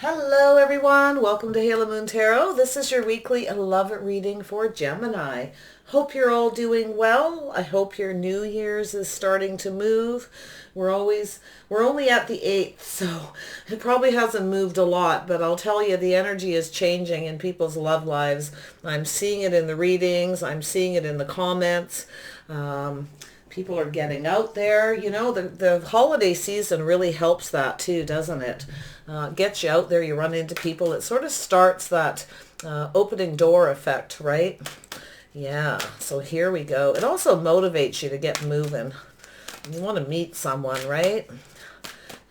Hello everyone, welcome to Halo Moon Tarot. This is your weekly love reading for Gemini. Hope you're all doing well. I hope your New Year's is starting to move. We're only at the 8th, so it probably hasn't moved a lot, but I'll tell you the energy is changing in people's love lives. I'm seeing it in the readings. I'm seeing it in the comments. People are getting out there. You know, the holiday season really helps that too, doesn't it? Gets you out there, you run into people. It sort of starts that opening door effect, right? Yeah, so here we go. It also motivates you to get moving. You want to meet someone, right?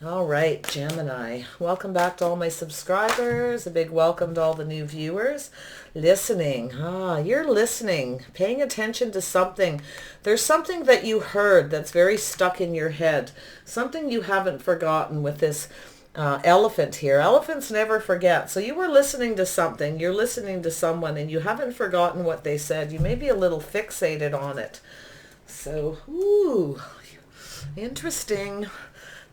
All right, Gemini. Welcome back to all my subscribers. A big welcome to all the new viewers. Listening. You're listening, paying attention to something. There's something that you heard that's very stuck in your head. Something you haven't forgotten with this elephant here. Elephants never forget. So you were listening to something. You're listening to someone and you haven't forgotten what they said. You may be a little fixated on it. So, ooh, interesting.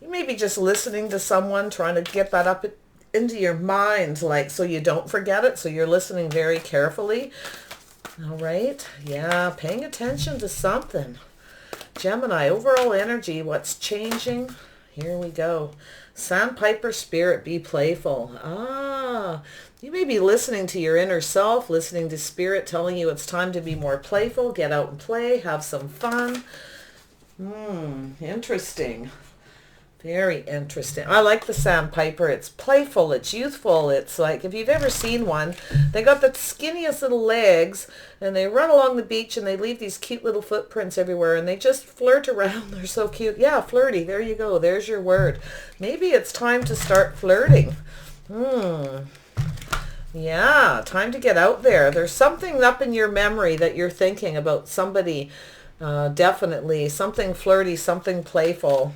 You may be just listening to someone, trying to get that up into your mind, like, so you don't forget it. So you're listening very carefully. All right. Yeah. Paying attention to something. Gemini, overall energy, what's changing? Here we go. Sandpiper spirit, be playful. You may be listening to your inner self, listening to spirit telling you it's time to be more playful, get out and play, have some fun. Interesting. Very interesting. I like the sandpiper. It's playful. It's youthful. It's like, if you've ever seen one, they got the skinniest little legs and they run along the beach and they leave these cute little footprints everywhere and they just flirt around. They're so cute. Yeah, flirty. There you go. There's your word. Maybe it's time to start flirting. Yeah, time to get out there. There's something up in your memory that you're thinking about somebody. Definitely. Something flirty, something playful.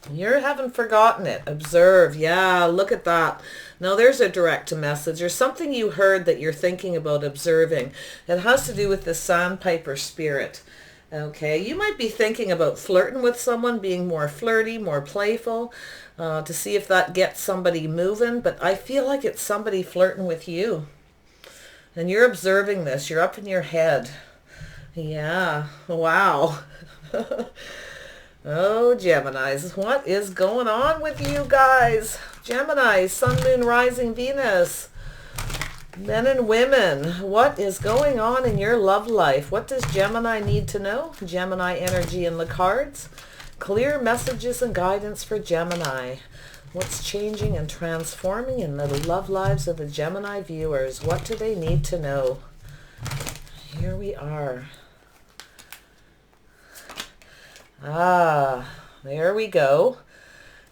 You haven't forgotten it. Observe. Yeah, look at that. Now there's a direct message. There's something you heard that you're thinking about observing. It has to do with the sandpiper spirit. Okay, you might be thinking about flirting with someone, being more flirty, more playful, to see if that gets somebody moving. But I feel like it's somebody flirting with you. And you're observing this. You're up in your head. Yeah. Wow. Oh, Geminis, what is going on with you guys? Gemini, Sun, Moon, Rising, Venus, men and women, what is going on in your love life? What does Gemini need to know? Gemini energy in the cards. Clear messages and guidance for Gemini. What's changing and transforming in the love lives of the Gemini viewers? What do they need to know? Here we are. There we go.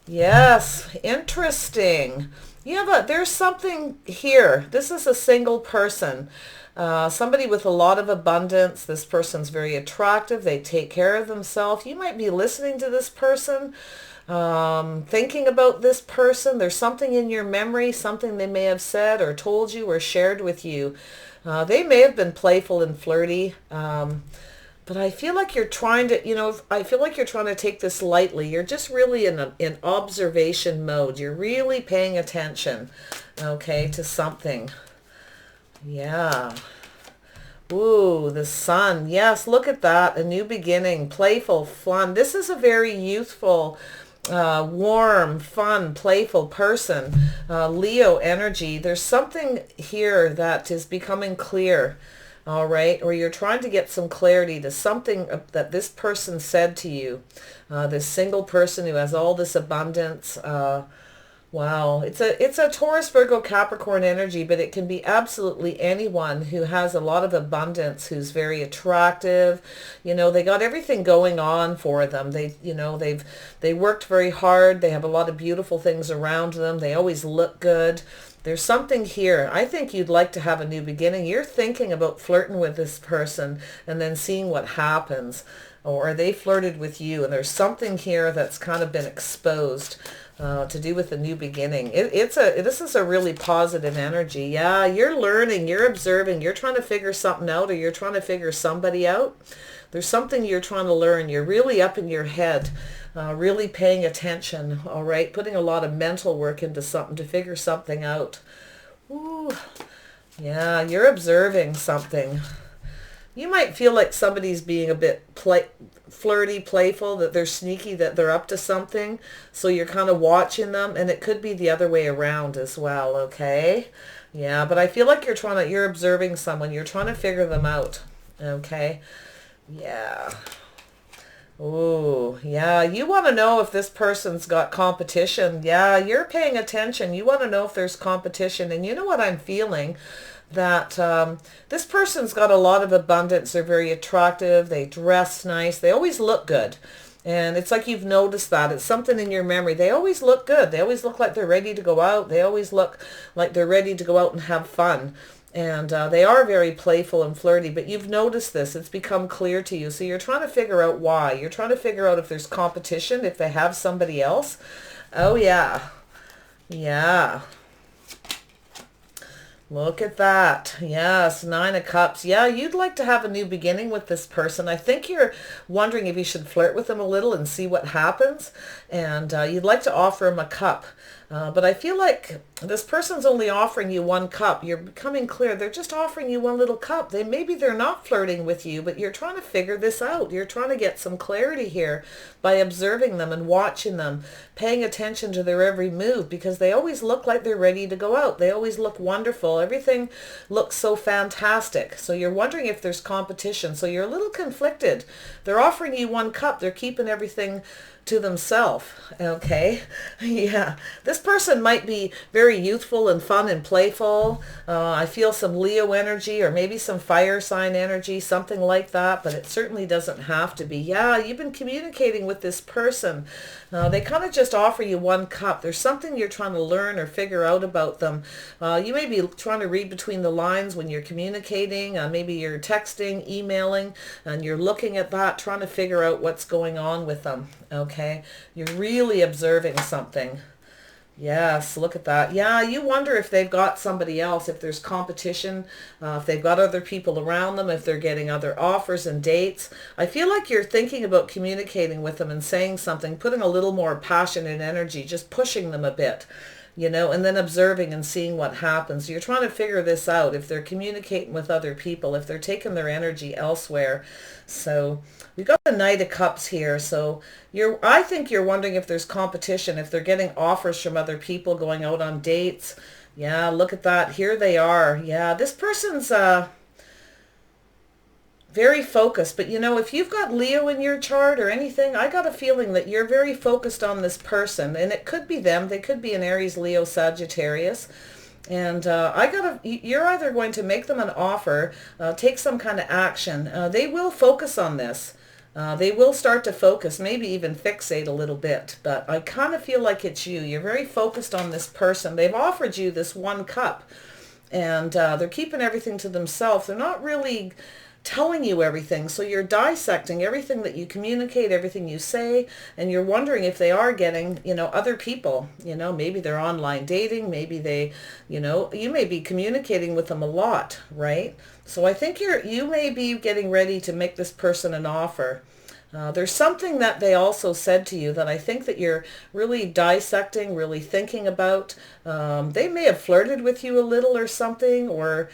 Yes, interesting. There's something here. This is a single person. Somebody with a lot of abundance. This person's very attractive. They take care of themselves. You might be listening to this person, thinking about this person. There's something in your memory, something they may have said or told you or shared with you. They may have been playful and flirty. But I feel like you're trying to, I feel like you're trying to take this lightly. You're just really in observation mode. You're really paying attention, okay, to something. Yeah. Ooh, the sun. Yes, look at that. A new beginning, playful, fun. This is a very youthful, warm, fun, playful person. Leo energy. There's something here that is becoming clear. All right, or you're trying to get some clarity to something that this person said to you. This single person who has all this abundance. Wow, it's a Taurus, Virgo, Capricorn energy, but it can be absolutely anyone who has a lot of abundance, who's very attractive. They got everything going on for them. They worked very hard. They have a lot of beautiful things around them. They always look good. There's something here. I think you'd like to have a new beginning. You're thinking about flirting with this person and then seeing what happens. Or they flirted with you, and there's something here that's kind of been exposed to do with a new beginning. This is a really positive energy. Yeah, you're learning, you're observing, you're trying to figure something out, or you're trying to figure somebody out. There's something you're trying to learn. You're really up in your head. really paying attention, all right? Putting a lot of mental work into something to figure something out. Ooh, yeah, you're observing something. You might feel like somebody's being a bit flirty, playful, that they're sneaky, that they're up to something. So you're kind of watching them, and it could be the other way around as well, okay? Yeah, but I feel like you're observing someone. You're trying to figure them out, okay? Yeah. Oh, yeah. You want to know if this person's got competition. Yeah, you're paying attention. You want to know if there's competition. And you know what I'm feeling? That this person's got a lot of abundance. They're very attractive. They dress nice. They always look good. And it's like you've noticed that. It's something in your memory. They always look good. They always look like they're ready to go out. They always look like they're ready to go out and have fun. And they are very playful and flirty, but you've noticed this. It's become clear to you. So you're trying to figure out why. You're trying to figure out if there's competition, if they have somebody else. Oh, yeah. Yeah. Look at that. Yes, 9 of Cups. Yeah, you'd like to have a new beginning with this person. I think you're wondering if you should flirt with them a little and see what happens. And you'd like to offer him a cup. But I feel like this person's only offering you 1 cup. You're becoming clear. They're just offering you 1 little cup. Maybe they're not flirting with you, but you're trying to figure this out. You're trying to get some clarity here by observing them and watching them, paying attention to their every move, because they always look like they're ready to go out. They always look wonderful. Everything looks so fantastic. So you're wondering if there's competition. So you're a little conflicted. They're offering you 1 cup. They're keeping everything to themselves. Okay. Yeah. This person might be very youthful and fun and playful. I feel some Leo energy, or maybe some fire sign energy, something like that, but it certainly doesn't have to be. Yeah, you've been communicating with this person. They kind of just offer you 1 cup. There's something you're trying to learn or figure out about them. You may be trying to read between the lines when you're communicating. Maybe you're texting, emailing, and you're looking at that, trying to figure out what's going on with them. Okay, you're really observing something. Yes, look at that. Yeah, you wonder if they've got somebody else, if there's competition, if they've got other people around them, if they're getting other offers and dates. I feel like you're thinking about communicating with them and saying something, putting a little more passion and energy, just pushing them a bit, you know, and then observing and seeing what happens. You're trying to figure this out, if they're communicating with other people, if they're taking their energy elsewhere. So we've got the Knight of Cups here. So I think you're wondering if there's competition, if they're getting offers from other people, going out on dates. Yeah, look at that. Here they are. Yeah, this person's very focused. But you know, if you've got Leo in your chart or anything, I got a feeling that you're very focused on this person. And it could be them. They could be an Aries, Leo, Sagittarius. And you're either going to make them an offer, take some kind of action. They will focus on this. They will start to focus, maybe even fixate a little bit. But I kind of feel like it's you. You're very focused on this person. They've offered you this 1 cup. And they're keeping everything to themselves. They're not really telling you everything. So you're dissecting everything that you communicate, everything you say, and you're wondering if they are getting, you know, other people. You know, maybe they're online dating, maybe they, you know, you may be communicating with them a lot, right? So I think you may be getting ready to make this person an offer. There's something that they also said to you that I think that you're really dissecting, really thinking about. They may have flirted with you a little or something, or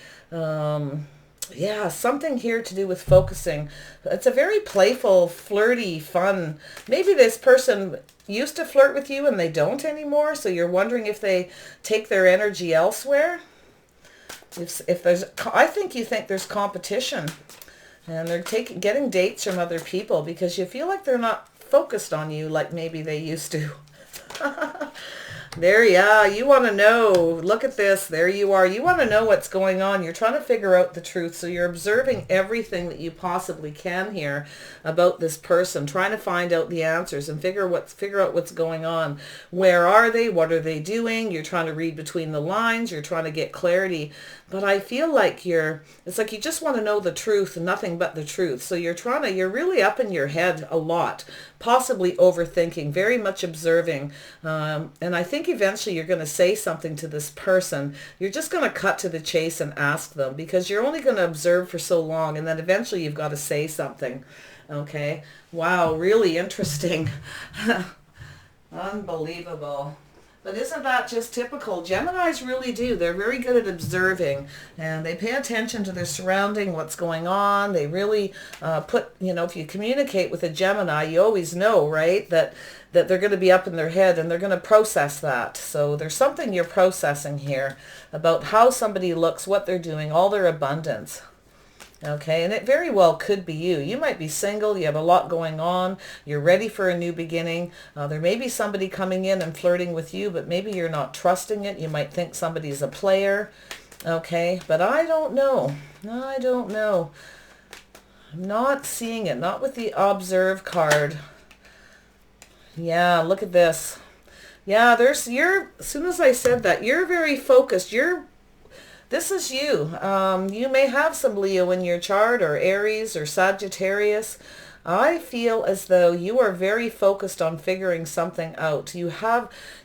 yeah, something here to do with focusing. It's a very playful, flirty, fun. Maybe this person used to flirt with you and they don't anymore, so you're wondering if they take their energy elsewhere. I think you think there's competition, and they're getting dates from other people because you feel like they're not focused on you like maybe they used to. There, yeah, you want to know. Look at this. There you are. You want to know what's going on. You're trying to figure out the truth. So you're observing everything that you possibly can here about this person, trying to find out the answers and figure out what's going on. Where are they? What are they doing? You're trying to read between the lines. You're trying to get clarity. But I feel like it's like you just want to know the truth and nothing but the truth. So you're really up in your head a lot, possibly overthinking, very much observing. And I think eventually you're going to say something to this person. You're just going to cut to the chase and ask them, because you're only going to observe for so long, and then eventually you've got to say something. Okay. Wow, really interesting. Unbelievable. But isn't that just typical? Geminis really do. They're very good at observing, and they pay attention to their surrounding, what's going on. They really if you communicate with a Gemini, you always know, right, that they're going to be up in their head and they're going to process that. So there's something you're processing here about how somebody looks, what they're doing, all their abundance. Okay, and it very well could be you. You might be single, you have a lot going on, you're ready for a new beginning. There may be somebody coming in and flirting with you, but maybe you're not trusting it. You might think somebody's a player. Okay, but I don't know. I don't know. I'm not seeing it, not with the observe card. Yeah, look at this. Yeah, as soon as I said that, you're very focused. This is you. You may have some Leo in your chart, or Aries or Sagittarius. I feel as though you are very focused on figuring something out. You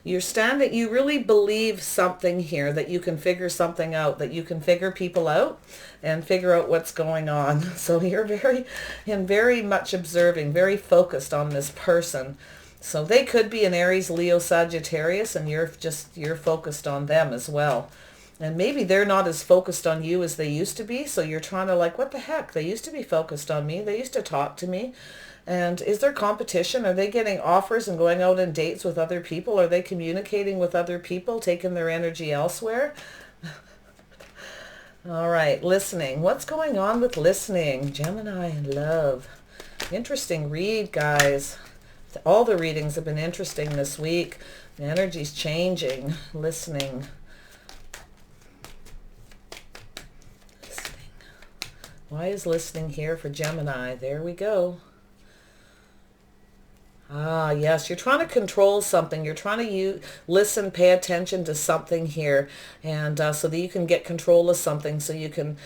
really believe something here, that you can figure something out, that you can figure people out and figure out what's going on. So you're very much observing, very focused on this person. So they could be an Aries, Leo, Sagittarius, and you're focused on them as well. And maybe they're not as focused on you as they used to be. So you're trying to what the heck? They used to be focused on me. They used to talk to me. And is there competition? Are they getting offers and going out on dates with other people? Are they communicating with other people, taking their energy elsewhere? All right, listening. What's going on with listening? Gemini and love. Interesting read, guys. All the readings have been interesting this week. The energy's changing. Listening. Why is listening here for Gemini? There we go. Ah, yes, you're trying to control something. You're trying to listen, pay attention to something here, and so that you can get control of something, so you can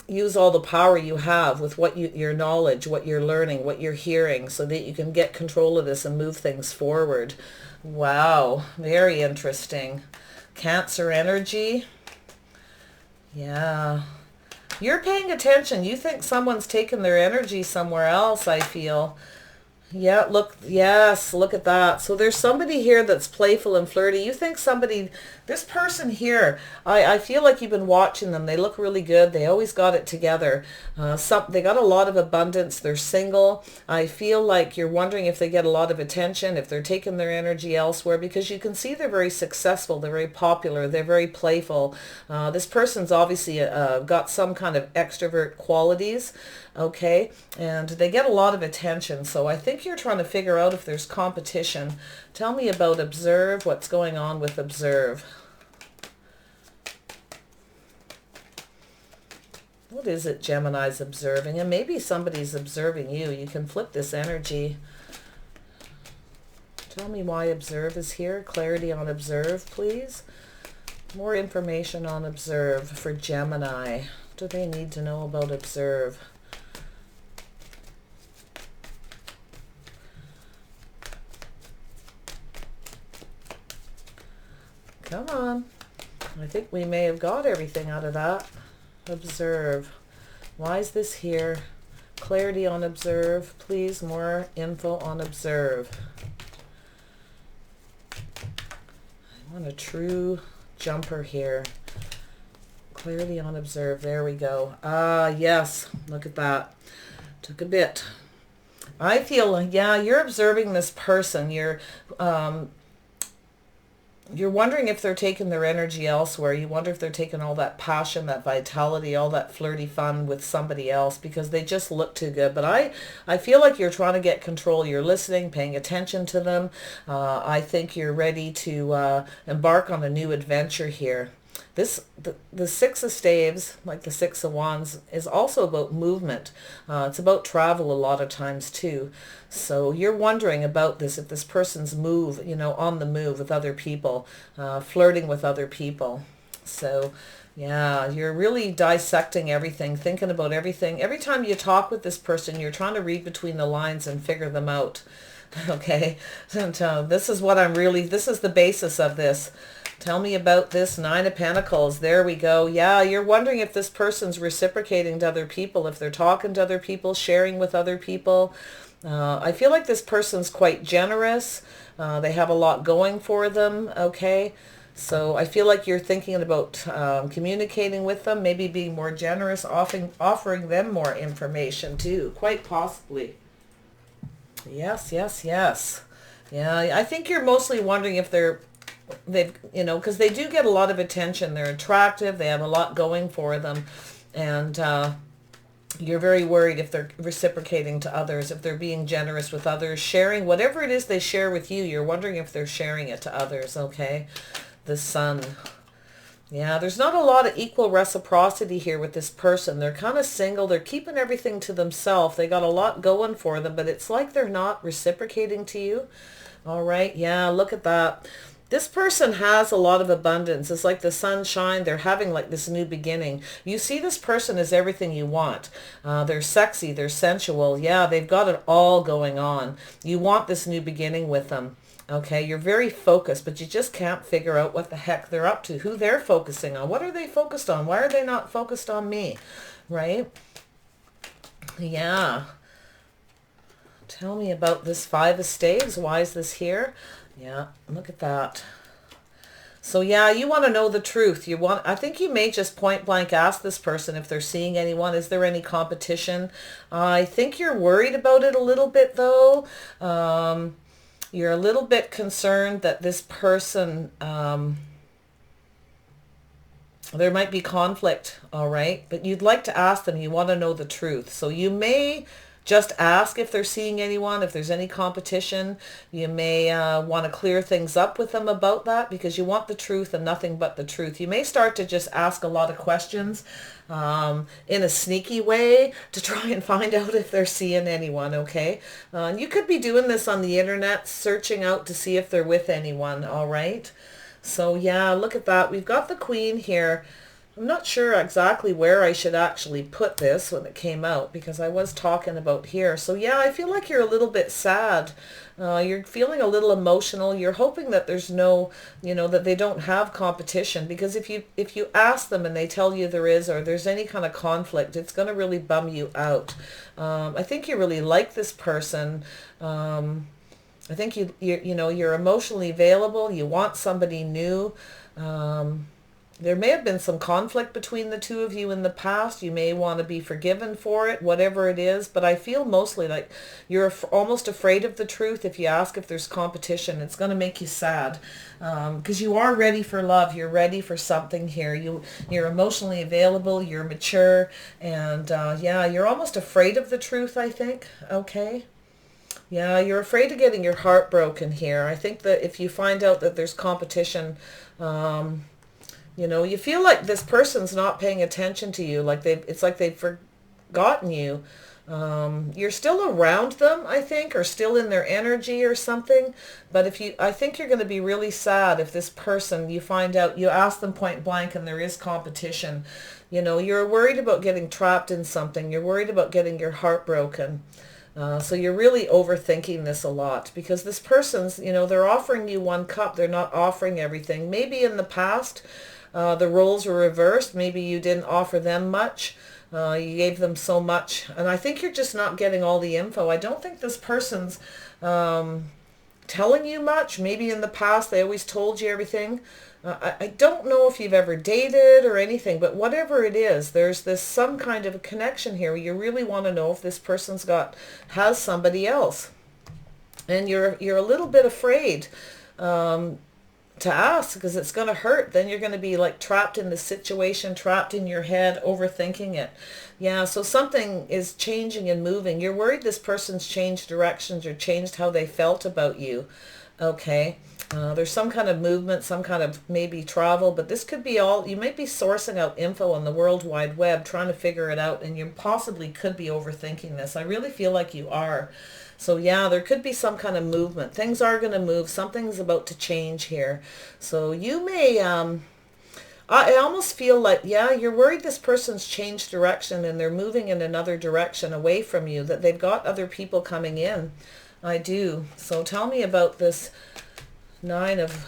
use all the power you have with your knowledge, what you're learning, what you're hearing, so that you can get control of this and move things forward. Wow, very interesting. Cancer energy. Yeah. You're paying attention. You think someone's taken their energy somewhere else, I feel. Yeah, look at that. So there's somebody here that's playful and flirty. You think this person here, I feel like you've been watching them. They look really good. They always got it together. They got a lot of abundance. They're single. I feel like you're wondering if they get a lot of attention, if they're taking their energy elsewhere, because you can see they're very successful. They're very popular. They're very playful. This person's obviously got some kind of extrovert qualities. Okay, and they get a lot of attention. So I think you're trying to figure out if there's competition. Tell me about observe. What's going on with observe? What is it Gemini's observing? And maybe somebody's observing you. You can flip this energy. Tell me why observe is here. Clarity on observe, please. More information on observe for Gemini. What do they need to know about observe? Come on. I think we may have got everything out of that. Observe. Why is this here? Clarity on observe. Please, more info on observe. I want a true jumper here. Clarity on observe. There we go. Ah, yes. Look at that. Took a bit. I feel, yeah, you're observing this person. You're wondering if they're taking their energy elsewhere. You wonder if they're taking all that passion, that vitality, all that flirty fun with somebody else, because they just look too good. But I feel like you're trying to get control. You're listening, paying attention to them. I think you're ready to embark on a new adventure here. The Six of Staves, like the Six of Wands, is also about movement. It's about travel a lot of times too. So you're wondering about this, if this person's on the move with other people, flirting with other people. So yeah, you're really dissecting everything, thinking about everything. Every time you talk with this person, you're trying to read between the lines and figure them out. Okay, and this is the basis of this. Tell me about this Nine of Pentacles. There we go. Yeah, you're wondering if this person's reciprocating to other people, if they're talking to other people, sharing with other people. I feel like this person's quite generous. They have a lot going for them, okay? So I feel like you're thinking about communicating with them, maybe being more generous, offering them more information too, quite possibly. Yes, yes, yes. Yeah, I think you're mostly wondering if they've, you know, because they do get a lot of attention. They're attractive. They have a lot going for them. And you're very worried if they're reciprocating to others, if they're being generous with others, sharing whatever it is they share with you. You're wondering if they're sharing it to others, okay? The Sun. Yeah, there's not a lot of equal reciprocity here with this person. They're kind of single. They're keeping everything to themselves. They got a lot going for them, but it's like they're not reciprocating to you. All right. Yeah, look at that. This person has a lot of abundance. It's like the sunshine. They're having like this new beginning. You see this person as everything you want. They're sexy. They're sensual. Yeah, they've got it all going on. You want this new beginning with them. Okay, you're very focused, but you just can't figure out what the heck they're up to, who they're focusing on. What are they focused on? Why are they not focused on me? Right? Yeah. Tell me about this Five of Staves. Why is this here? Yeah, look at that. So yeah, you want to know the truth. I think you may just point blank ask this person if they're seeing anyone. Is there any competition? I think you're worried about it a little bit though. You're a little bit concerned that this person, there might be conflict, all right? But you'd like to ask them. You want to know the truth. So you may just ask if they're seeing anyone, if there's any competition. You may want to clear things up with them about that because you want the truth and nothing but the truth. You may start to just ask a lot of questions in a sneaky way to try and find out if they're seeing anyone, okay? You could be doing this on the internet, searching out to see if they're with anyone, all right? So yeah, look at that. We've got the Queen here. I'm not sure exactly where I should actually put this when it came out because I was talking about here. So yeah, I feel like you're a little bit sad. You're feeling a little emotional. You're hoping that there's no, you know, that they don't have competition, because if you ask them and they tell you there is, or there's any kind of conflict, it's going to really bum you out. I think you really like this person. I think you know, you're emotionally available. You want somebody new. There may have been some conflict between the two of you in the past. You may want to be forgiven for it, whatever it is. But I feel mostly like you're almost afraid of the truth. If you ask if there's competition, it's going to make you sad because you are ready for love. You're ready for something here. You're emotionally available. You're mature. And yeah, you're almost afraid of the truth, I think. Okay. Yeah, you're afraid of getting your heart broken here. I think that if you find out that there's competition, you know, you feel like this person's not paying attention to you. Like it's like they've forgotten you. You're still around them, I think, or still in their energy or something. But I think you're going to be really sad if this person, you find out, you ask them point blank and there is competition. You know, you're worried about getting trapped in something. You're worried about getting your heart broken. So you're really overthinking this a lot because this person's, you know, they're offering you one cup. They're not offering everything. Maybe in the past, the roles were reversed. Maybe you didn't offer them much. You gave them so much. And I think you're just not getting all the info. I don't think this person's telling you much. Maybe in the past they always told you everything. I don't know if you've ever dated or anything, but whatever it is, there's some kind of a connection here where you really want to know if this person's has somebody else. And you're a little bit afraid to ask because it's going to hurt. Then you're going to be like trapped in the situation, trapped in your head, overthinking it. Yeah, so something is changing and moving. You're worried this person's changed directions or changed how they felt about you. Okay. There's some kind of movement, some kind of maybe travel, but this could be all, you might be sourcing out info on the World Wide Web, trying to figure it out, and you possibly could be overthinking this. I really feel like you are. So yeah, there could be some kind of movement. Things are going to move. Something's about to change here. So you may, I almost feel like, yeah, you're worried this person's changed direction and they're moving in another direction away from you, that they've got other people coming in. I do. So tell me about this Nine of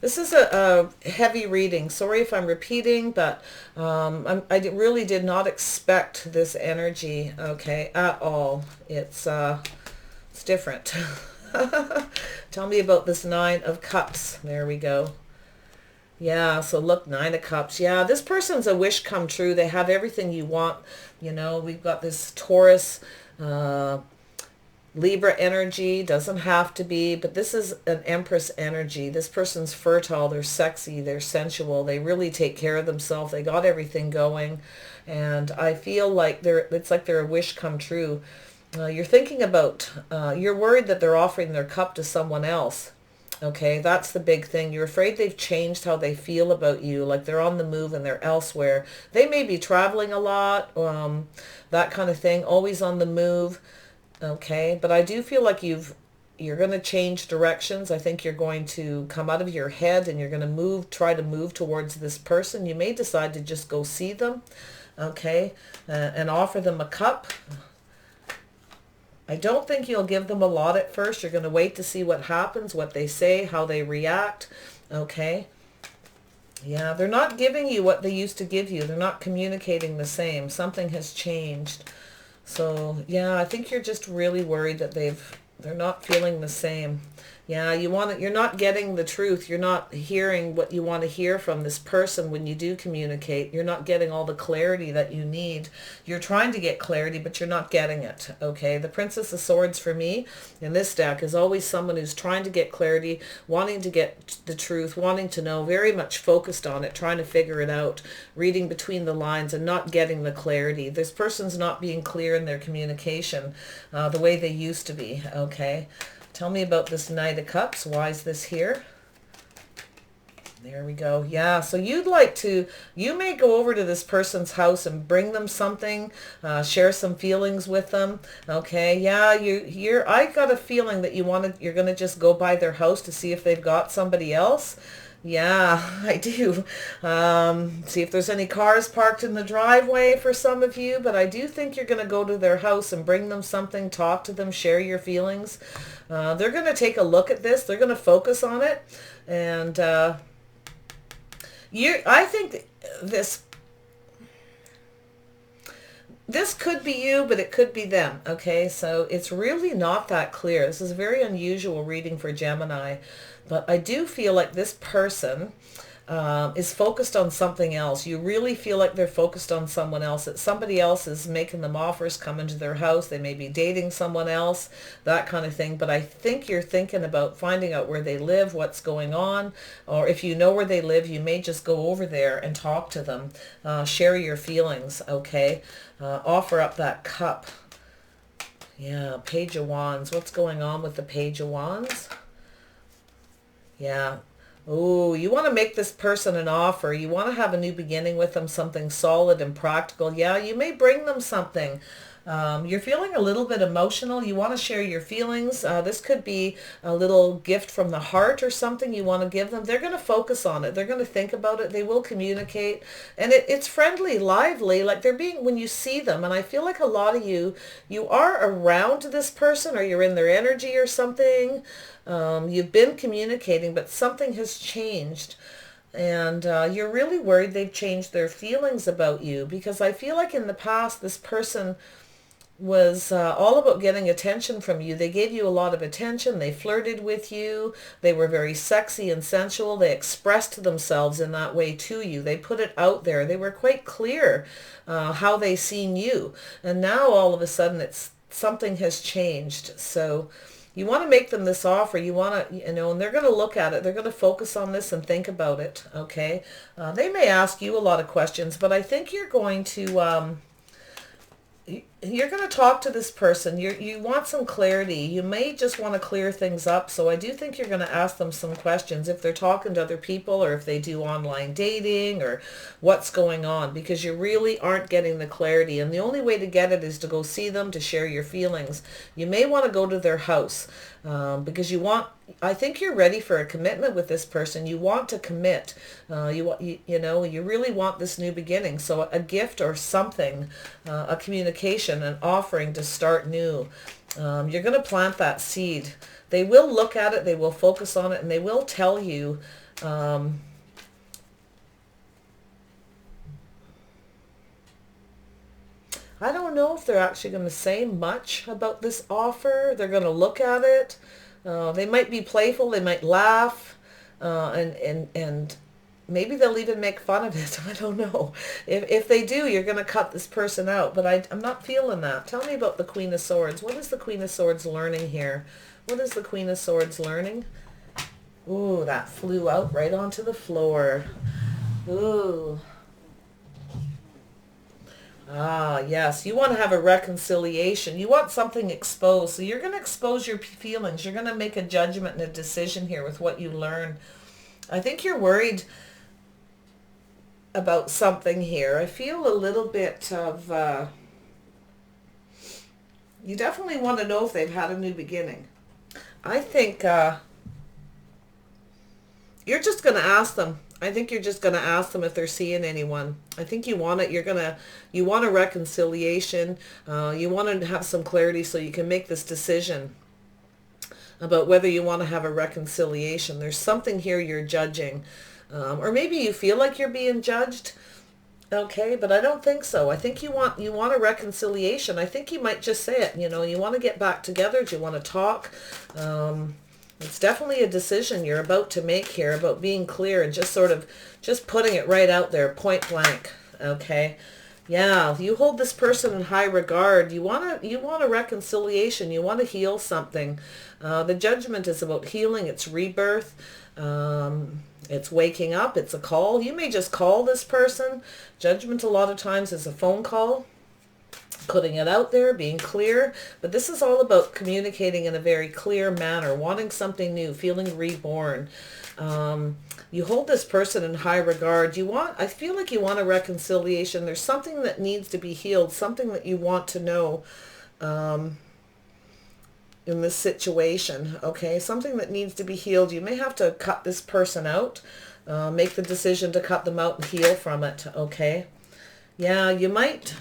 This is a heavy reading. Sorry if I'm repeating, but I really did not expect this energy, okay, at all. It's different. Tell me about this Nine of Cups. There we go. Yeah, so look, Nine of Cups. Yeah, this person's a wish come true. They have everything you want. You know, we've got this Taurus, Libra energy. Doesn't have to be, but this is an Empress energy. This person's fertile. They're sexy. They're sensual. They really take care of themselves. They got everything going. And I feel like it's like they're a wish come true. You're thinking about, you're worried that they're offering their cup to someone else. Okay, that's the big thing. You're afraid they've changed how they feel about you, like they're on the move and they're elsewhere. They may be traveling a lot, that kind of thing, always on the move. Okay, but I do feel like you're going to change directions. I think you're going to come out of your head and you're going to try to move towards this person. You may decide to just go see them, okay, and offer them a cup. I don't think you'll give them a lot at first. You're going to wait to see what happens, what they say, how they react. Okay. Yeah, they're not giving you what they used to give you. They're not communicating the same. Something has changed. So, yeah, I think you're just really worried that they're not feeling the same. Yeah, you're not getting the truth. You're not hearing what you want to hear from this person when you do communicate. You're not getting all the clarity that you need. You're trying to get clarity, but you're not getting it, okay? The Princess of Swords for me in this deck is always someone who's trying to get clarity, wanting to get the truth, wanting to know, very much focused on it, trying to figure it out, reading between the lines and not getting the clarity. This person's not being clear in their communication the way they used to be, okay? Tell me about this Knight of Cups. Why is this here? There we go. Yeah, so you may go over to this person's house and bring them something, share some feelings with them. Okay, yeah, I got a feeling that you're going to just go by their house to see if they've got somebody else. Yeah, I do. See if there's any cars parked in the driveway for some of you, but I do think you're going to go to their house and bring them something, talk to them, share your feelings. They're going to take a look at this. They're going to focus on it. And I think this could be you, but it could be them. Okay, so it's really not that clear. This is a very unusual reading for Gemini. But I do feel like this person is focused on something else. You really feel like they're focused on someone else. That somebody else is making them offers, come into their house. They may be dating someone else, that kind of thing. But I think you're thinking about finding out where they live, what's going on. Or if you know where they live, you may just go over there and talk to them. Share your feelings, okay? Offer up that cup. Yeah, Page of Wands. What's going on with the Page of Wands? Yeah. Oh, you want to make this person an offer. You want to have a new beginning with them, something solid and practical. Yeah, you may bring them something. You're feeling a little bit emotional. You want to share your feelings. This could be a little gift from the heart or something you want to give them. They're going to focus on it. They're going to think about it. They will communicate. And it's friendly, lively, like they're being, when you see them. And I feel like a lot of you are around this person, or you're in their energy or something. You've been communicating, but something has changed. And you're really worried they've changed their feelings about you, because I feel like in the past this person was all about getting attention from you. They gave you a lot of attention. They flirted with you. They were very sexy and sensual. They expressed themselves in that way to you. They put it out there. They were quite clear how they seen you. And now all of a sudden something has changed. So you want to make them this offer. You want to, and they're going to look at it. They're going to focus on this and think about it, okay? They may ask you a lot of questions, but I think you're going to talk to this person. You want some clarity. You may just want to clear things up. So I do think you're going to ask them some questions if they're talking to other people, or if they do online dating, or what's going on, because you really aren't getting the clarity. And the only way to get it is to go see them, to share your feelings. You may want to go to their house because I think you're ready for a commitment with this person. You want to commit. You really want this new beginning. So a gift or something, a communication, an offering to start new. You're going to plant that seed. They will look at it. They will focus on it, and they will tell you I don't know if they're actually going to say much about this offer. They're going to look at it. They might be playful. They might laugh, and maybe they'll even make fun of it. I don't know. If they do, you're going to cut this person out. But I'm not feeling that. Tell me about the Queen of Swords. What is the Queen of Swords learning here? What is the Queen of Swords learning? Ooh, that flew out right onto the floor. Ooh. Ah, yes. You want to have a reconciliation. You want something exposed. So you're going to expose your feelings. You're going to make a judgment and a decision here with what you learn. I think you're worried about something here. I feel a little bit of... you definitely want to know if they've had a new beginning. I think you're just going to ask them. I think you're just going to ask them if they're seeing anyone. I think you want it. You want a reconciliation. You want to have some clarity so you can make this decision about whether you want to have a reconciliation. There's something here you're judging. Or maybe you feel like you're being judged. Okay, but I don't think so. I think you want a reconciliation. I think you might just say it. You know, you want to get back together. Do you want to talk? It's definitely a decision you're about to make here about being clear and just putting it right out there, point blank. Okay. Yeah, you hold this person in high regard. You want a reconciliation. You want to heal something. The Judgment is about healing. It's rebirth. It's waking up. It's a call. You may just call this person. Judgment a lot of times is a phone call. Putting it out there, being clear. But this is all about communicating in a very clear manner, wanting something new, feeling reborn. You hold this person in high regard. I feel like you want a reconciliation. There's something that needs to be healed, something that you want to know in this situation, okay? Something that needs to be healed. You may have to cut this person out, make the decision to cut them out and heal from it, okay? Yeah, you might...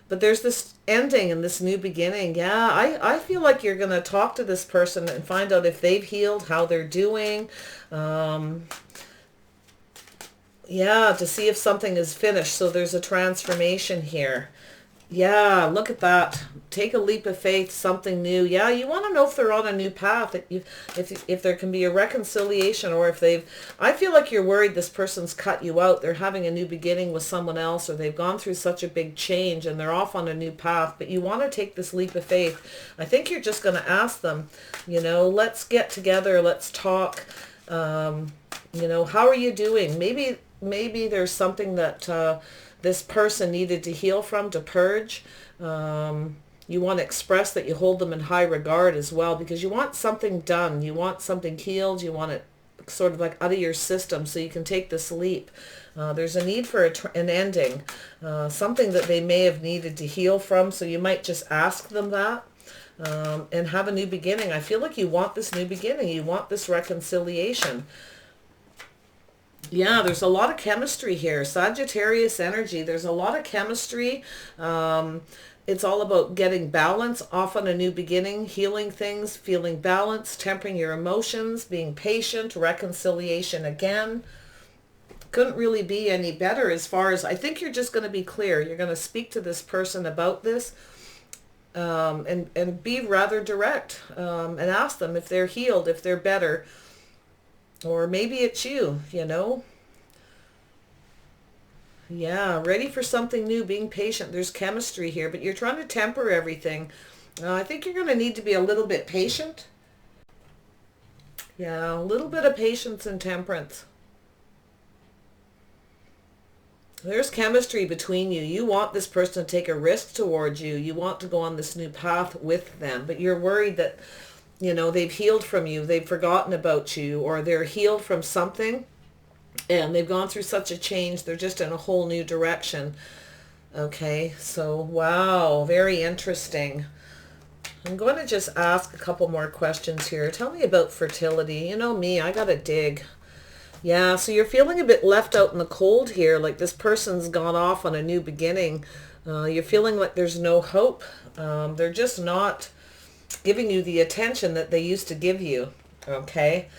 But there's this ending and this new beginning. Yeah, I feel like you're going to talk to this person and find out if they've healed, how they're doing. Yeah, to see if something is finished. So there's a transformation here. Yeah, look at that. Take a leap of faith, something new. Yeah, you want to know if they're on a new path, if there can be a reconciliation, or if I feel like you're worried this person's cut you out. They're having a new beginning with someone else, or they've gone through such a big change and they're off on a new path, but you want to take this leap of faith. I think you're just going to ask them, you know, let's get together, let's talk. You know, how are you doing? Maybe there's something that this person needed to heal from, to purge. You want to express that you hold them in high regard as well, because you want something done. You want something healed. You want it sort of like out of your system so you can take this leap. There's a need for an ending, something that they may have needed to heal from. So you might just ask them that and have a new beginning. I feel like you want this new beginning. You want this reconciliation. Yeah, there's a lot of chemistry here. Sagittarius energy. There's a lot of chemistry. It's all about getting balance, off on a new beginning, healing things, feeling balance, tempering your emotions, being patient, reconciliation again. Couldn't really be any better as far as, I think you're just going to be clear. You're going to speak to this person about this and be rather direct and ask them if they're healed, if they're better. Or maybe it's you know. Yeah, ready for something new, being patient. There's chemistry here, but you're trying to temper everything. I think you're going to need to be a little bit patient. Yeah, a little bit of patience and temperance. There's chemistry between you. You want this person to take a risk towards you. You want to go on this new path with them, but you're worried that, you know, they've healed from you, they've forgotten about you, or they're healed from something and they've gone through such a change, they're just in a whole new direction. Okay, so wow, very interesting. I'm going to just ask a couple more questions here. Tell me about fertility. You know me, I gotta dig. Yeah, so you're feeling a bit left out in the cold here, like this person's gone off on a new beginning. You're feeling like there's no hope. They're just not giving you the attention that they used to give you. Okay,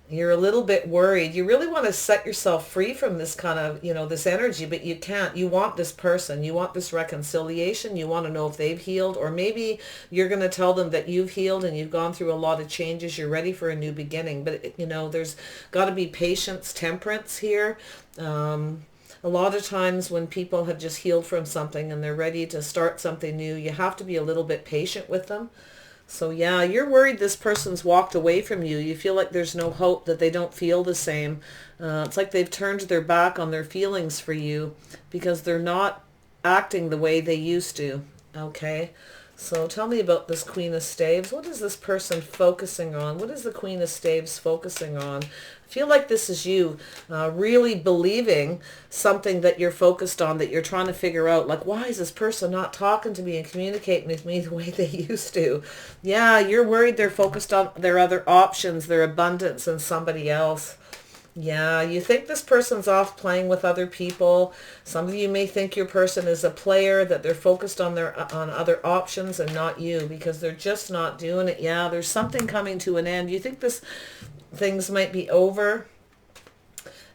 You're a little bit worried. You really want to set yourself free from this kind of, this energy, but you can't. You want this person. You want this reconciliation. You want to know if they've healed, or maybe you're going to tell them that you've healed and you've gone through a lot of changes. You're ready for a new beginning. But, there's got to be patience, temperance here. A lot of times when people have just healed from something and they're ready to start something new, you have to be a little bit patient with them. So yeah, you're worried this person's walked away from you. You feel like there's no hope, that they don't feel the same. It's like they've turned their back on their feelings for you because they're not acting the way they used to. Okay, so tell me about this Queen of Staves. What is this person focusing on? What is the Queen of Staves focusing on? I feel like this is you really believing something that you're focused on, that you're trying to figure out, like, why is this person not talking to me and communicating with me the way they used to? Yeah, you're worried they're focused on their other options, their abundance, and somebody else. Yeah, you think this person's off playing with other people. Some of you may think your person is a player, that they're focused on on other options and not you, because they're just not doing it. Yeah, there's something coming to an end. You think things might be over,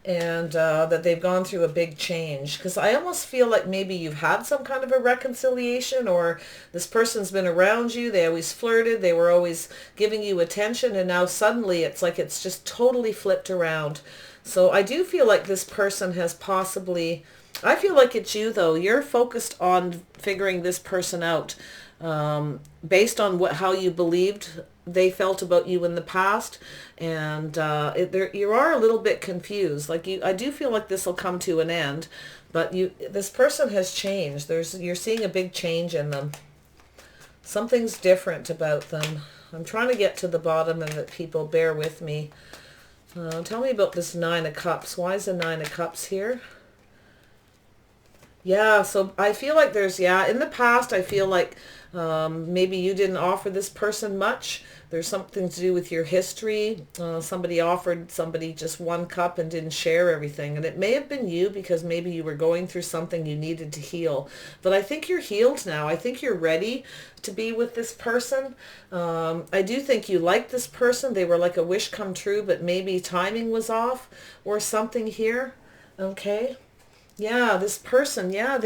and that they've gone through a big change, because I almost feel like maybe you've had some kind of a reconciliation, or this person's been around you, they always flirted, they were always giving you attention, and now suddenly it's like it's just totally flipped around. So I do feel like this person has possibly, I feel like it's you though, you're focused on figuring this person out based on how you believed they felt about you in the past, and you are a little bit confused. Like I do feel like this will come to an end, but this person has changed. You're seeing a big change in them. Something's different about them. I'm trying to get to the bottom of it, people. Bear with me. Tell me about this Nine of Cups. Why is the Nine of Cups here? Yeah, so I feel like in the past, I feel like maybe you didn't offer this person much. There's something to do with your history. Somebody offered somebody just one cup and didn't share everything. And it may have been you, because maybe you were going through something you needed to heal. But I think you're healed now. I think you're ready to be with this person. I do think you like this person. They were like a wish come true, but maybe timing was off or something here. Okay. Yeah, this person, yeah,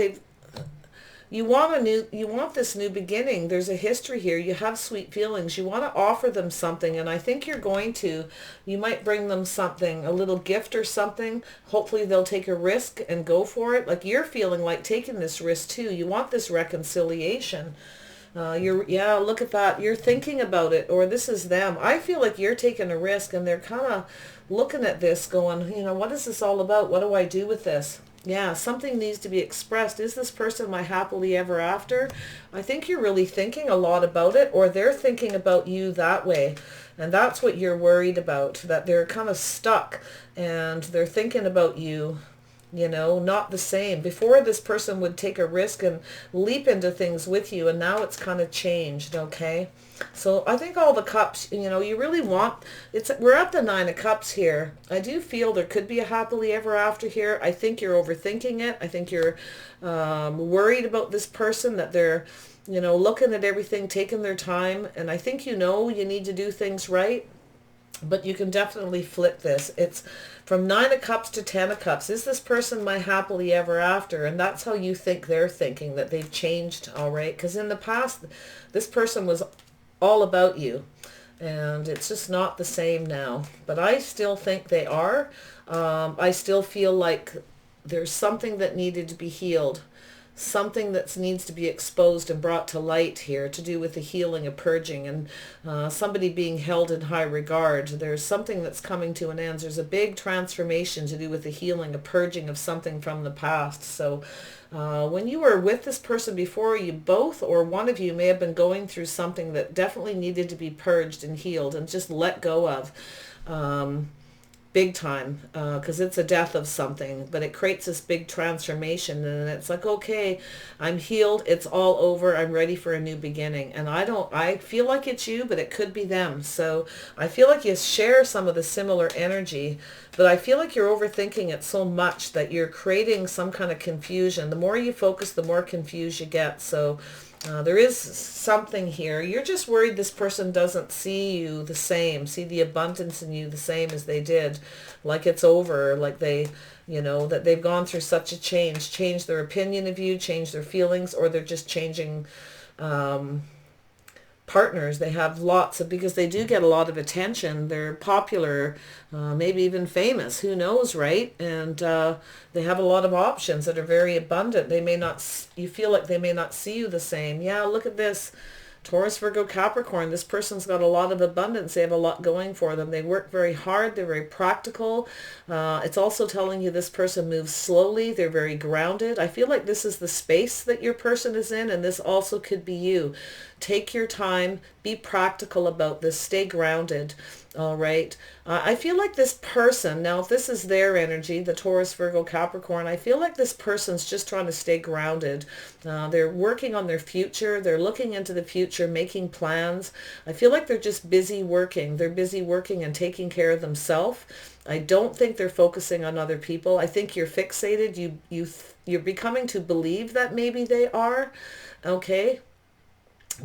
you want this new beginning. There's a history here. You have sweet feelings. You want to offer them something, and I think you're going to. You might bring them something, a little gift or something. Hopefully they'll take a risk and go for it. Like you're feeling like taking this risk too. You want this reconciliation. Look at that. You're thinking about it, or this is them. I feel like you're taking a risk, and they're kind of looking at this going, what is this all about? What do I do with this? Yeah, something needs to be expressed. Is this person my happily ever after? I think you're really thinking a lot about it, or they're thinking about you that way. And that's what you're worried about, that they're kind of stuck and they're thinking about you, not the same. Before, this person would take a risk and leap into things with you, and now it's kind of changed, okay? So I think all the cups, you really want, we're at the Nine of Cups here. I do feel there could be a happily ever after here. I think you're overthinking it. I think you're worried about this person, that they're, looking at everything, taking their time. And I think you need to do things right. But you can definitely flip this. It's from Nine of Cups to Ten of Cups. Is this person my happily ever after? And that's how you think they're thinking, that they've changed, all right? Because in the past, this person was all about you, and it's just not the same now. But I still think they are. I still feel like there's something that needed to be healed, something that needs to be exposed and brought to light here, to do with the healing, a purging, and somebody being held in high regard. There's something that's coming to an end. There's a big transformation to do with the healing, a purging of something from the past. So when you were with this person before, you both or one of you may have been going through something that definitely needed to be purged and healed and just let go of. Big time, because it's a death of something, but it creates this big transformation, and it's like, okay, I'm healed, it's all over, I'm ready for a new beginning. And I feel like it's you, but it could be them. So I feel like you share some of the similar energy, but I feel like you're overthinking it so much that you're creating some kind of confusion. The more you focus, the more confused you get. So There is something here. You're just worried this person doesn't see you the same, see the abundance in you the same as they did, like it's over, like they, that they've gone through such a change their opinion of you, change their feelings, or they're just changing partners. They have lots of, because they do get a lot of attention. They're popular, maybe even famous, who knows, right? And they have a lot of options that are very abundant. They may not, you feel like they may not see you the same. Yeah, look at this. Taurus, Virgo, Capricorn, this person's got a lot of abundance. They have a lot going for them. They work very hard. They're very practical. It's also telling you this person moves slowly. They're very grounded. I feel like this is the space that your person is in, and this also could be you. Take your time. Be practical about this. Stay grounded. All right. I feel like this person, now if this is their energy, the Taurus, Virgo, Capricorn, I feel like this person's just trying to stay grounded. They're working on their future. They're looking into the future, making plans. I feel like they're just busy working. They're busy working and taking care of themselves. I don't think they're focusing on other people. I think you're fixated. You're becoming to believe that maybe they are. Okay.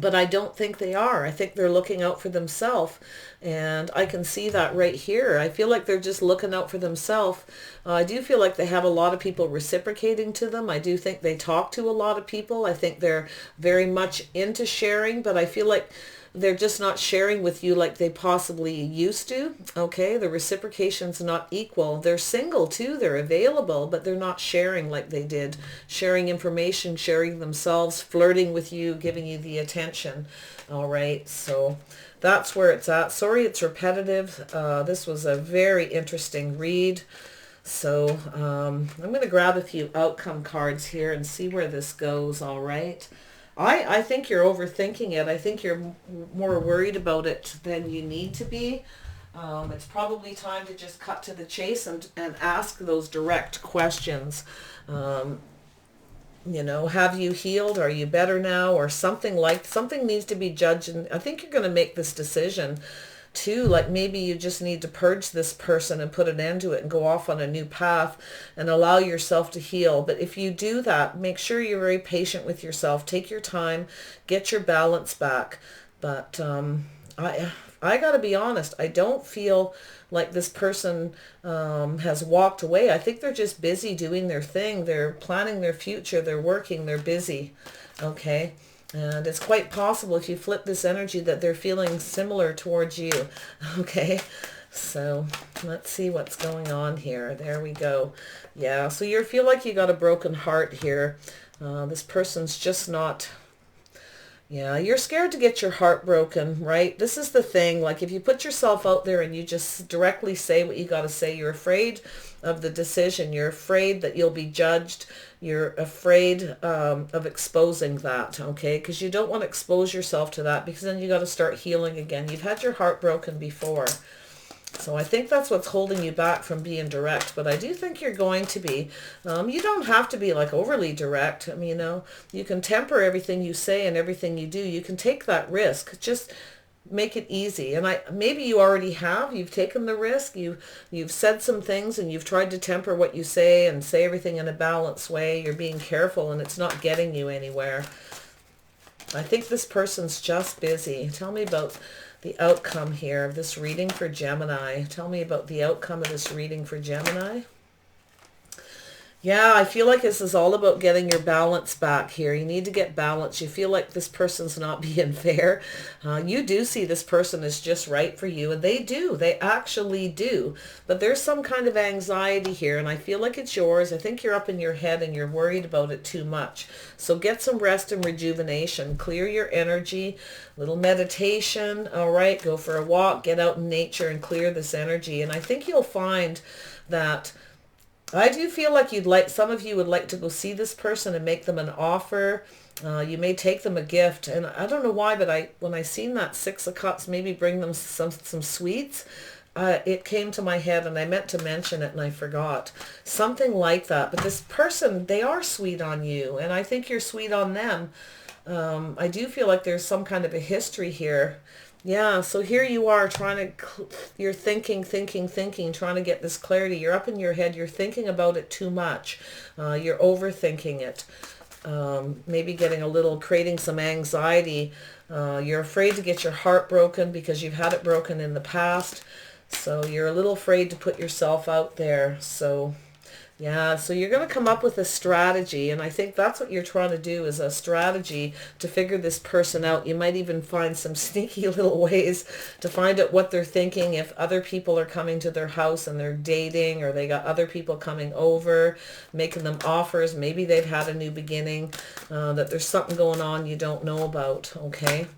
But I don't think they are. I think they're looking out for themselves. And I can see that right here. I feel like they're just looking out for themselves. I do feel like they have a lot of people reciprocating to them. I do think they talk to a lot of people. I think they're very much into sharing, but I feel like they're just not sharing with you like they possibly used to. Okay, the reciprocation's not equal. They're single too. They're available, but they're not sharing like they did. Sharing information, sharing themselves, flirting with you, giving you the attention. All right, so that's where it's at. Sorry, it's repetitive. This was a very interesting read. So I'm going to grab a few outcome cards here and see where this goes. All right. I think you're overthinking it. I think you're more worried about it than you need to be. It's probably time to just cut to the chase and ask those direct questions. Have you healed? Are you better now? Or something needs to be judged. And I think you're going to make this decision too. Like maybe you just need to purge this person and put an end to it and go off on a new path and allow yourself to heal. But if you do that, make sure you're very patient with yourself. Take your time, get your balance back. But I got to be honest, I don't feel like this person has walked away. I think they're just busy doing their thing. They're planning their future. They're working. They're busy. Okay. And it's quite possible if you flip this energy that they're feeling similar towards you. Okay. So let's see what's going on here. There we go. Yeah. So you feel like you got a broken heart here. This person's just not... Yeah, you're scared to get your heart broken, right? This is the thing. Like if you put yourself out there and you just directly say what you got to say, you're afraid of the decision. You're afraid that you'll be judged. You're afraid of exposing that, okay? Because you don't want to expose yourself to that, because then you got to start healing again. You've had your heart broken before. So I think that's what's holding you back from being direct. But I do think you're going to be. You don't have to be like overly direct. I mean, you can temper everything you say and everything you do. You can take that risk. Just make it easy. And maybe you already have. You've taken the risk. You've said some things and you've tried to temper what you say and say everything in a balanced way. You're being careful and it's not getting you anywhere. I think this person's just busy. Tell me about the outcome here of this reading for Gemini. Tell me about the outcome of this reading for Gemini. Yeah, I feel like this is all about getting your balance back here. You need to get balance. You feel like this person's not being fair. You do see this person is just right for you, and they do. They actually do. But there's some kind of anxiety here, and I feel like it's yours. I think you're up in your head and you're worried about it too much. So get some rest and rejuvenation. Clear your energy. Little meditation. All right, go for a walk. Get out in nature and clear this energy. And I think you'll find that... I do feel like some of you would like to go see this person and make them an offer. You may take them a gift. And I don't know why, but when I seen that Six of Cups, maybe bring them some sweets, it came to my head and I meant to mention it and I forgot. Something like that. But this person, they are sweet on you. And I think you're sweet on them. I do feel like there's some kind of a history here. Yeah, so here you are you're thinking, trying to get this clarity. You're up in your head. You're thinking about it too much. You're overthinking it. maybe getting a little, creating some anxiety. You're afraid to get your heart broken because you've had it broken in the past. So you're a little afraid to put yourself out there. So yeah, so you're going to come up with a strategy, and I think that's what you're trying to do, is a strategy to figure this person out. You might even find some sneaky little ways to find out what they're thinking, if other people are coming to their house and they're dating, or they got other people coming over, making them offers. Maybe they've had a new beginning, that there's something going on you don't know about, okay?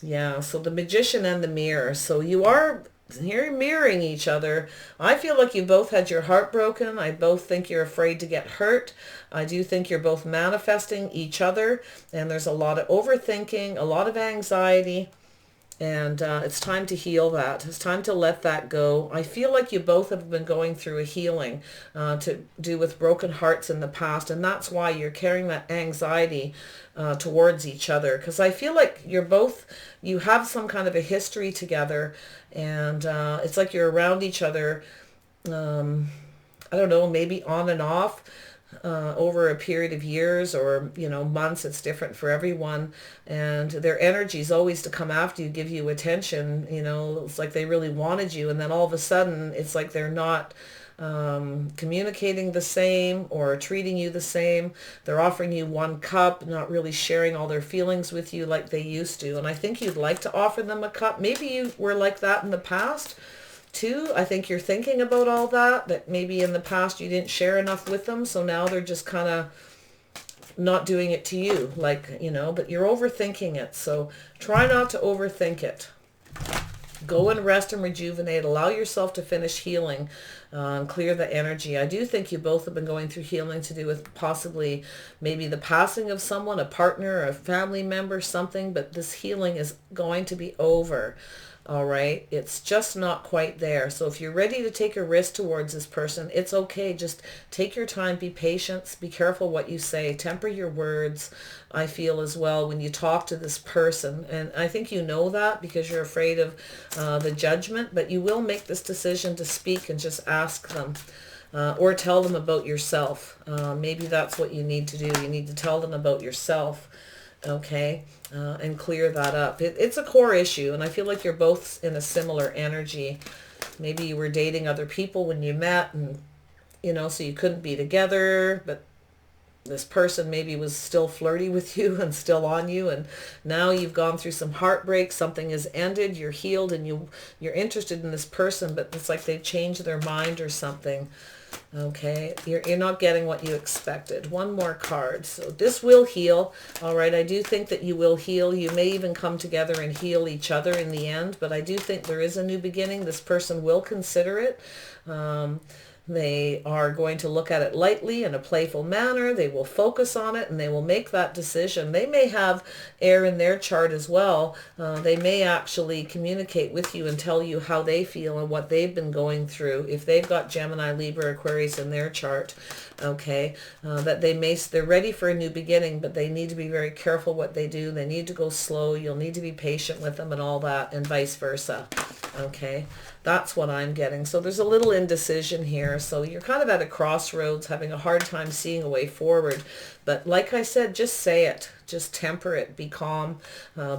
Yeah, so the Magician and the Mirror. So you're mirroring each other. I feel like you both had your heart broken. I both think you're afraid to get hurt. I do think you're both manifesting each other, and there's a lot of overthinking, a lot of anxiety, and it's time to heal that. It's time to let that go. I feel like you both have been going through a healing to do with broken hearts in the past, and that's why you're carrying that anxiety towards each other, because I feel like you have some kind of a history together, and it's like you're around each other, I don't know, maybe on and off, over a period of years or, months. It's different for everyone, and their energy is always to come after you, give you attention. It's like they really wanted you, and then all of a sudden it's like they're not communicating the same or treating you the same. They're offering you one cup, not really sharing all their feelings with you like they used to. And I think you'd like to offer them a cup. Maybe you were like that in the past too. I think you're thinking about all that maybe in the past you didn't share enough with them, so now they're just kind of not doing it to you, but you're overthinking it. So try not to overthink it. Go and rest and rejuvenate. Allow yourself to finish healing and clear the energy. I do think you both have been going through healing to do with possibly maybe the passing of someone, a partner, a family member, something, but this healing is going to be over. All right. It's just not quite there. So if you're ready to take a risk towards this person, it's okay. Just take your time, be patient, be careful what you say, temper your words. I feel as well when you talk to this person, and I think you know that because you're afraid of the judgment, but you will make this decision to speak and just ask them. Or tell them about yourself. Maybe that's what you need to do. You need to tell them about yourself. Okay, and clear that up. It's a core issue, and I feel like you're both in a similar energy. Maybe you were dating other people when you met, and so you couldn't be together, but this person maybe was still flirty with you and still on you, and now you've gone through some heartbreak, something has ended, you're healed, and you're interested in this person, but it's like they've changed their mind or something. Okay, you're not getting what you expected. One more card. So this will heal. All right, I do think that you will heal. You may even come together and heal each other in the end, but I do think there is a new beginning. This person will consider it. They are going to look at it lightly in a playful manner. They will focus on it and they will make that decision. They may have air in their chart as well. They may actually communicate with you and tell you how they feel and what they've been going through. If they've got Gemini, Libra, Aquarius in their chart, okay, that they're ready for a new beginning, but they need to be very careful what they do. They need to go slow. You'll need to be patient with them and all that, and vice versa. Okay, that's what I'm getting. So there's a little indecision here. So you're kind of at a crossroads, having a hard time seeing a way forward. But like I said, just say it. Just temper it. Be calm.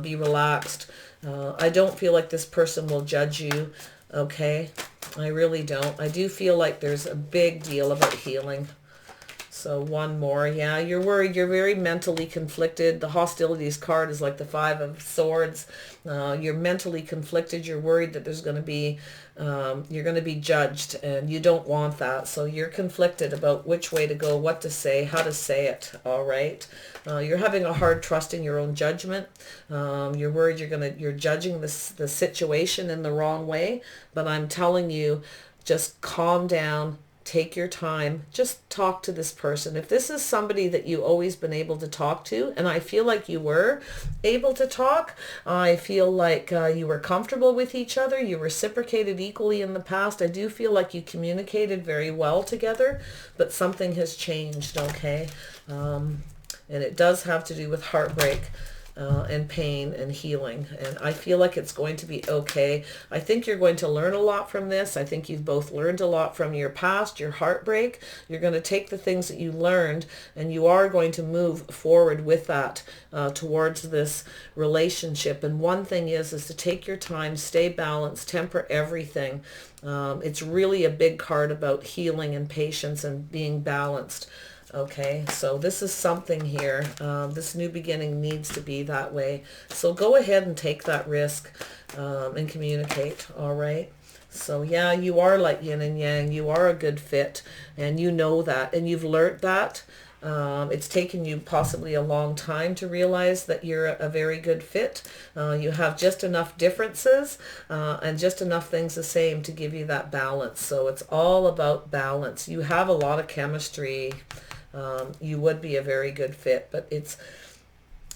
Be relaxed. I don't feel like this person will judge you. Okay, I really don't. I do feel like there's a big deal about healing. So one more. Yeah, you're worried. You're very mentally conflicted. The hostilities card is like the Five of Swords. You're mentally conflicted. You're worried that there's going to be, you're going to be judged, and you don't want that. So you're conflicted about which way to go, what to say, how to say it. All right. You're having a hard trusting your own judgment. You're worried you're judging the situation in the wrong way. But I'm telling you, just calm down. Take your time. Just talk to this person. If this is somebody that you've always been able to talk to, and I feel like you were able to talk, I feel like you were comfortable with each other, you reciprocated equally in the past. I do feel like you communicated very well together, but something has changed, okay? And it does have to do with heartbreak. and pain and healing. And I feel like it's going to be okay. I think you're going to learn a lot from this. I think you've both learned a lot from your past, your heartbreak. You're going to take the things that you learned and you are going to move forward with that towards this relationship. And one thing is to take your time, stay balanced, temper everything. It's really a big card about healing and patience and being balanced. Okay, so this is something here. This new beginning needs to be that way. So go ahead and take that risk and communicate, all right? So yeah, you are like yin and yang. You are a good fit, and you know that, and you've learned that. It's taken you possibly a long time to realize that you're a very good fit. You have just enough differences and just enough things the same to give you that balance. So it's all about balance. You have a lot of chemistry. You would be a very good fit, but it's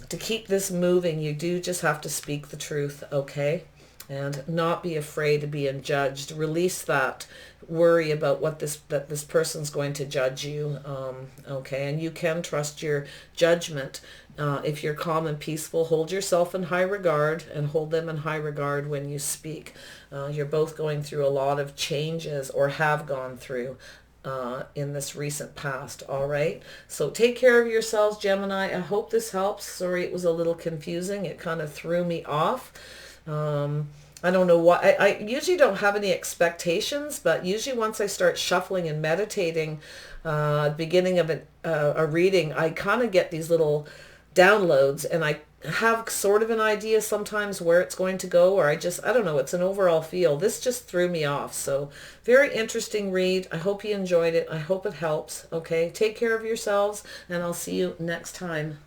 to keep this moving, you do just have to speak the truth, okay? And not be afraid of being judged. Release that worry about what that this person's going to judge you, okay? And you can trust your judgment. If you're calm and peaceful, hold yourself in high regard and hold them in high regard when you speak. You're both going through a lot of changes or have gone through in this recent past. All right, so take care of yourselves, Gemini. I hope this helps. Sorry it was a little confusing. It kind of threw me off. I don't know why. I usually don't have any expectations, but usually once I start shuffling and meditating beginning of a reading, I kind of get these little downloads, and I have sort of an idea sometimes where it's going to go, or I don't know, it's an overall feel. This just threw me off. So very interesting read. I hope you enjoyed it. I hope it helps. Okay, take care of yourselves, and I'll see you next time.